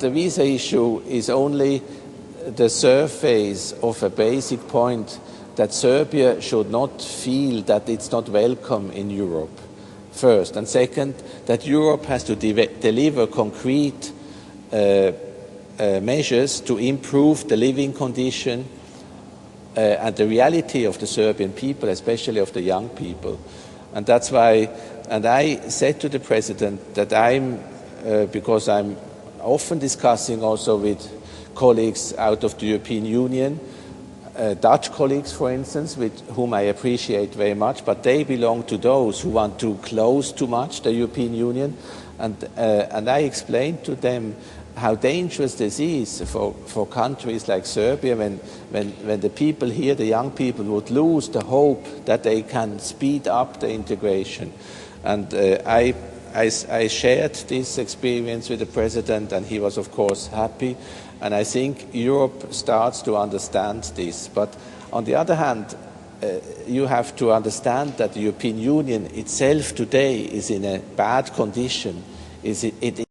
the visa issue is only the surface of a basic point that Serbia should not feel that it's not welcome in Europe, first. And second, that Europe has to deliver concrete measures to improve the living condition and the reality of the Serbian people, especially of the young people. And that's why, and I said to the President that because I'm often discussing also with colleagues out of the European Union, Dutch colleagues, for instance, with whom I appreciate very much, but they belong to those who want to close too much the European Union. And I explained to them how dangerous this is for countries like Serbia when the people here, the young people, would lose the hope that they can speed up the integration. And I shared this experience with the President, and he was, of course, happy. And I think Europe starts to understand this. But on the other hand, you have to understand that the European Union itself today is in a bad condition. It